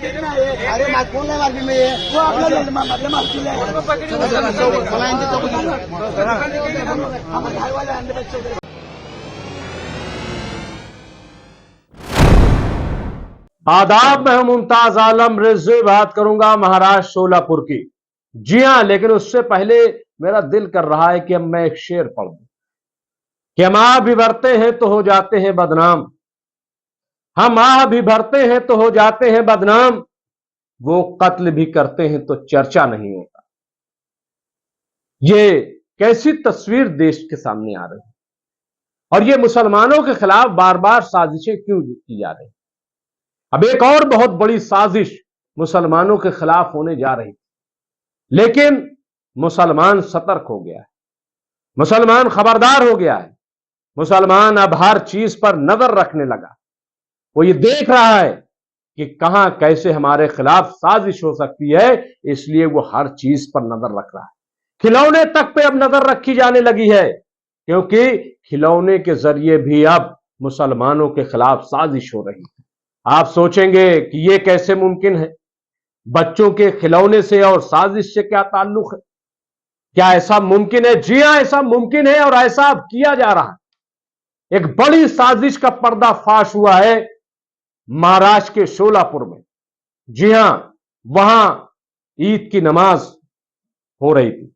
अरे कोण नाही मारली मी आदाब, मैं हूं मुमताज आलम रिजवी। बात करूंगा महाराष्ट्र सोलापुर की। जी हां, लेकिन उससे पहले मेरा दिल कर रहा है कि अब मैं एक शेर पढ़ दूं कि हम आह भी भरते हैं तो हो जाते हैं बदनाम, हम आह भी भरते हैं तो हो जाते हैं बदनाम, वो कत्ल भी करते हैं तो चर्चा नहीं होता। ये कैसी तस्वीर देश के सामने आ रही है, और ये मुसलमानों के खिलाफ बार बार साजिशें क्यों की जा रही है। अब एक और बहुत बड़ी साजिश मुसलमानों के खिलाफ होने जा रही, लेकिन मुसलमान सतर्क हो गया है, मुसलमान खबरदार हो गया है, मुसलमान अब हर चीज पर नजर रखने लगा। वो ये देख रहा है कि कहां कैसे हमारे खिलाफ साजिश हो सकती है, इसलिए वो हर चीज पर नजर रख रहा है। खिलौने तक पे अब नजर रखी जाने लगी है, क्योंकि खिलौने के जरिए भी अब मुसलमानों के खिलाफ साजिश हो रही है। आप सोचेंगे कि यह कैसे मुमकिन है, बच्चों के खिलौने से और साजिश से क्या ताल्लुक है, क्या ऐसा मुमकिन है? जी हां, ऐसा मुमकिन है और ऐसा अब किया जा रहा है। एक बड़ी साजिश का पर्दाफाश हुआ है महाराष्ट्र के सोलापुर में। जी हां, वहां ईद की नमाज हो रही थी,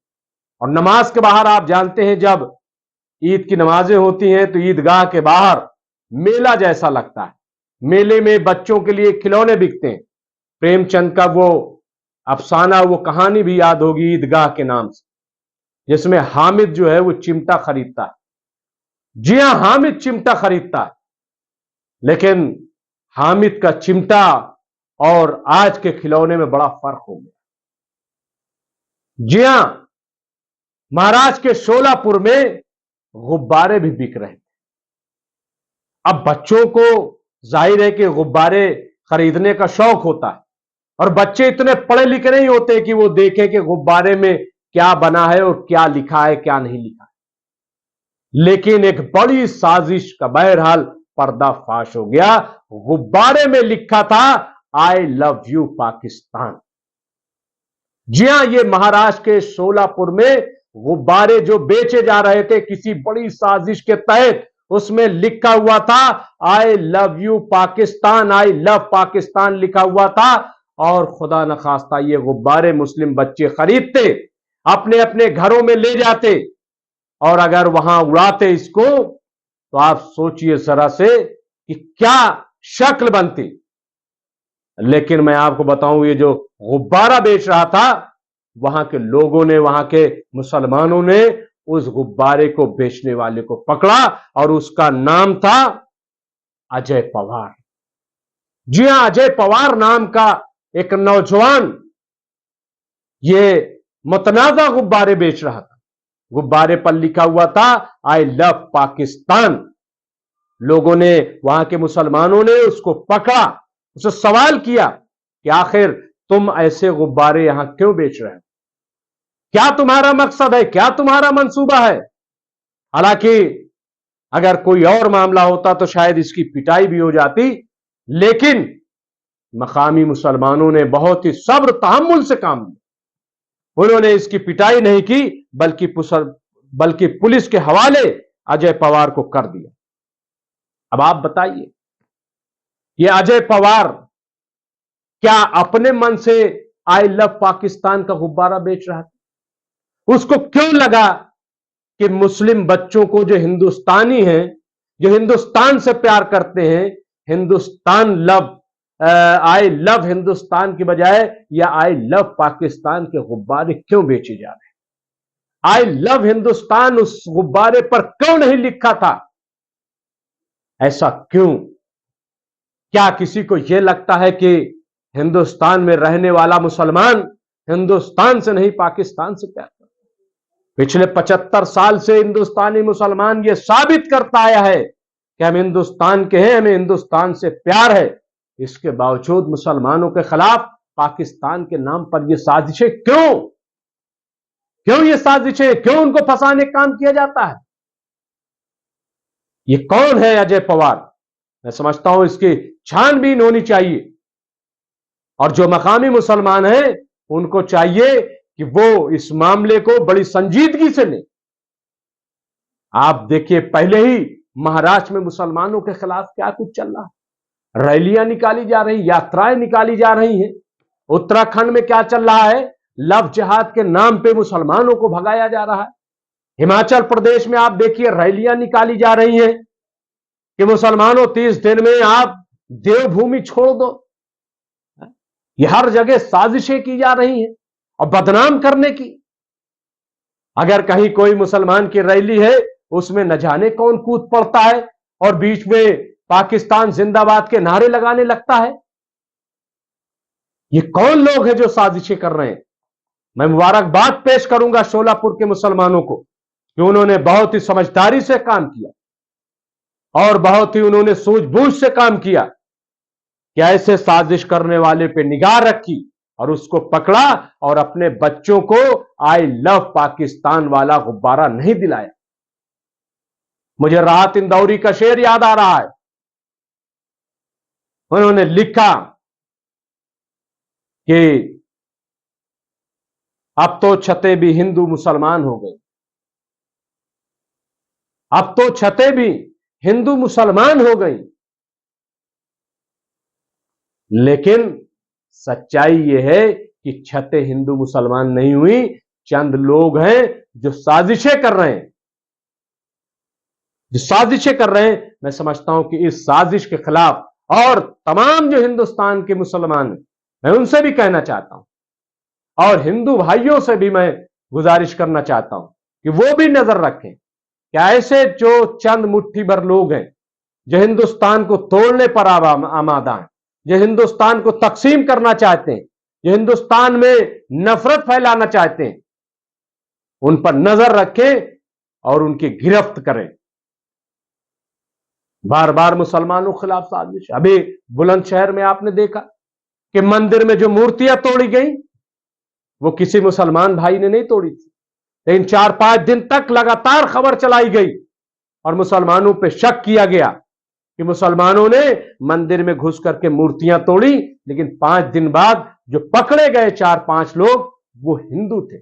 और नमाज के बाहर आप जानते हैं जब ईद की नमाजें होती हैं तो ईदगाह के बाहर मेला जैसा लगता है। मेले में बच्चों के लिए खिलौने बिकते हैं। प्रेमचंद का वो अफसाना, वो कहानी भी याद होगी ईदगाह के नाम से, जिसमें हामिद जो है वो चिमटा खरीदता है। जी हां, हामिद चिमटा खरीदता है, लेकिन हामिद का चिमटा और आज के खिलौने में बड़ा फर्क हो गया। जी हां, महाराष्ट्र के सोलापुर में गुब्बारे भी बिक रहे थे। अब बच्चों को जाहिर है कि गुब्बारे खरीदने का शौक होता है, और बच्चे इतने पढ़े लिखे नहीं होते कि वो देखें कि गुब्बारे में क्या बना है और क्या लिखा है क्या नहीं लिखा है। लेकिन एक बड़ी साजिश का बहरहाल पर्दाफाश हो गया। गुब्बारे में लिखा था आई लव यू पाकिस्तान। जी हां, ये महाराष्ट्र के सोलापुर में गुब्बारे जो बेचे जा रहे थे किसी बड़ी साजिश के तहत, उसमें लिखा हुआ था I love you Pakistan, I love Pakistan लिखा हुआ था। और खुदा न खास्ता ये गुब्बारे मुस्लिम बच्चे खरीदते, अपने अपने घरों में ले जाते, और अगर वहां उड़ाते इसको, तो आप सोचिए जरा से कि क्या शक्ल बनती। लेकिन मैं आपको बताऊं, ये जो गुब्बारा बेच रहा था, वहां के लोगों ने, वहां के मुसलमानों ने उस गुब्बारे को बेचने वाले को पकड़ा, और उसका नाम था अजय पवार। जी हां, अजय पवार नाम का एक नौजवान ये मुतनाज़ा गुब्बारे बेच रहा था। गुब्बारे पर लिखा हुआ था आई लव पाकिस्तान। लोगों ने, वहां के मुसलमानों ने उसको पकड़ा, उससे सवाल किया कि आखिर तुम ऐसे गुब्बारे यहां क्यों बेच रहे हो, क्या तुम्हारा मकसद है, क्या तुम्हारा मंसूबा है। हालांकि अगर कोई और मामला होता तो शायद इसकी पिटाई भी हो जाती, लेकिन मकामी मुसलमानों ने बहुत ही सब्र तहम्मुल से काम लिया। उन्होंने इसकी पिटाई नहीं की, बल्कि पुलिस के हवाले अजय पवार को कर दिया। अब आप बताइए, ये अजय पवार क्या अपने मन से आई लव पाकिस्तान का गुब्बारा बेच रहा था? उसको क्यों लगा कि मुस्लिम बच्चों को, जो हिंदुस्तानी हैं, जो हिंदुस्तान से प्यार करते हैं, Hindustan love, I love Hindustan की बजाय या आई लव पाकिस्तान के गुब्बारे क्यों बेचे जा रहे हैं? आई लव हिंदुस्तान उस गुब्बारे पर क्यों नहीं लिखा था? ऐसा क्यों? क्या किसी को यह लगता है कि हिंदुस्तान में रहने वाला मुसलमान हिंदुस्तान से नहीं पाकिस्तान से प्यार करता? पिछले 75 साल से हिंदुस्तानी मुसलमान यह साबित करता आया है कि हम हिंदुस्तान के हैं, हमें हिंदुस्तान से प्यार है। इसके बावजूद मुसलमानों के खिलाफ पाकिस्तान के नाम पर यह साजिशें क्यों? क्यों ये साजिशें? क्यों उनको फंसाने का काम किया जाता है? ये कौन है अजय पवार? मैं समझता हूं इसकी छानबीन होनी चाहिए। और जो मकामी मुसलमान हैं उनको चाहिए कि वो इस मामले को बड़ी संजीदगी से लें। आप देखिए, पहले ही महाराष्ट्र में मुसलमानों के खिलाफ क्या कुछ चल रहा है, रैलियां निकाली जा रही, यात्राएं निकाली जा रही हैं। उत्तराखंड में क्या चल रहा है, लव जिहाद के नाम पे मुसलमानों को भगाया जा रहा है। हिमाचल प्रदेश में आप देखिए रैलियां निकाली जा रही हैं कि मुसलमानों 30 दिन में आप देवभूमि छोड़ दो। ये हर जगह साजिशें की जा रही हैं और बदनाम करने की। अगर कहीं कोई मुसलमान की रैली है उसमें न जाने कौन कूद पड़ता है और बीच में पाकिस्तान जिंदाबाद के नारे लगाने लगता है। ये कौन लोग हैं जो साजिशें कर रहे हैं? मैं मुबारकबाद पेश करूंगा शोलापुर के मुसलमानों को कि उन्होंने बहुत ही समझदारी से काम किया और बहुत ही उन्होंने सूझबूझ से काम किया कि ऐसे साजिश करने वाले पे निगाह रखी और उसको पकड़ा और अपने बच्चों को आई लव पाकिस्तान वाला गुब्बारा नहीं दिलाया। मुझे राहत इंदौरी का शेर याद आ रहा है। उन्होंने लिखा कि अब तो छतें भी हिंदू मुसलमान हो गई, अब तो छतें भी हिंदू मुसलमान हो गई। लेकिन सच्चाई यह है कि छतें हिंदू मुसलमान नहीं हुई, चंद लोग हैं जो साजिशें कर रहे हैं, जो साजिशें कर रहे हैं। मैं समझता हूं कि इस साजिश के खिलाफ और तमाम जो हिंदुस्तान के मुसलमान हैं, मैं उनसे भी कहना चाहता हूं और हिंदू भाइयों से भी मैं गुजारिश करना चाहता हूं कि वो भी नजर रखें कि ऐसे जो चंद मुट्ठी भर लोग हैं जो हिंदुस्तान को तोड़ने पर आमादा हैं, जो हिंदुस्तान को तकसीम करना चाहते हैं, जो हिंदुस्तान में नफरत फैलाना चाहते हैं, उन पर नजर रखें और उनकी गिरफ्त करें। बार बार मुसलमानों के खिलाफ साजिश। अभी बुलंदशहर में आपने देखा कि मंदिर में जो मूर्तियां तोड़ी गई वो किसी मुसलमान भाई ने नहीं तोड़ी थी, लेकिन 4-5 दिन तक लगातार खबर चलाई गई और मुसलमानों पे शक किया गया कि मुसलमानों ने मंदिर में घुस करके मूर्तियां तोड़ी। लेकिन 5 दिन बाद जो पकड़े गए 4-5 लोग वो हिंदू थे,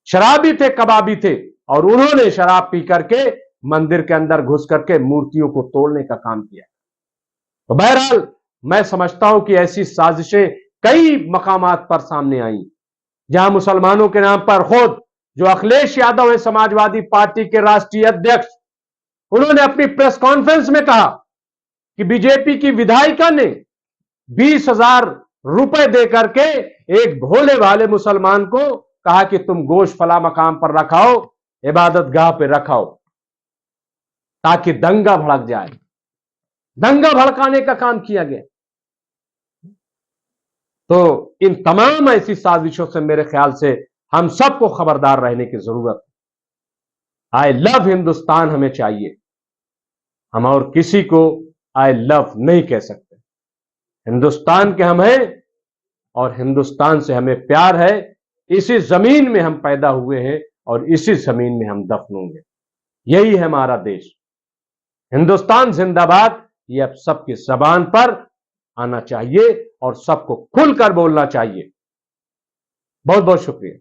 शराबी थे, कबाबी थे और उन्होंने शराब पी करके मंदिर के अंदर घुस करके मूर्तियों को तोड़ने का काम किया। तो बहरहाल मैं समझता हूं कि ऐसी साजिशें कई मकामात पर सामने आई जहां मुसलमानों के नाम पर खुद जो अखिलेश यादव है समाजवादी पार्टी के राष्ट्रीय अध्यक्ष, उन्होंने अपनी प्रेस कॉन्फ्रेंस में कहा कि बीजेपी की विधायिका ने 20,000 रुपए देकर के एक भोले भाले मुसलमान को कहा कि तुम गोश्त फला मकाम पर रखाओ, इबादत गाह पे रखाओ, ताकि दंगा भड़क जाए। दंगा भड़काने का काम किया गया। तो इन तमाम ऐसी साजिशों से मेरे ख्याल से हम सबको खबरदार रहने की जरूरत है। आई लव हिंदुस्तान हमें चाहिए, हम और किसी को आई लव नहीं कह सकते। हिंदुस्तान के हम हैं और हिंदुस्तान से हमें प्यार है। इसी जमीन में हम पैदा हुए हैं और इसी जमीन में हम दफन होंगे। यही है हमारा देश। हिंदुस्तान जिंदाबाद, ये अब सबकी जबान पर आना चाहिए और सबको खुलकर बोलना चाहिए। बहुत बहुत शुक्रिया।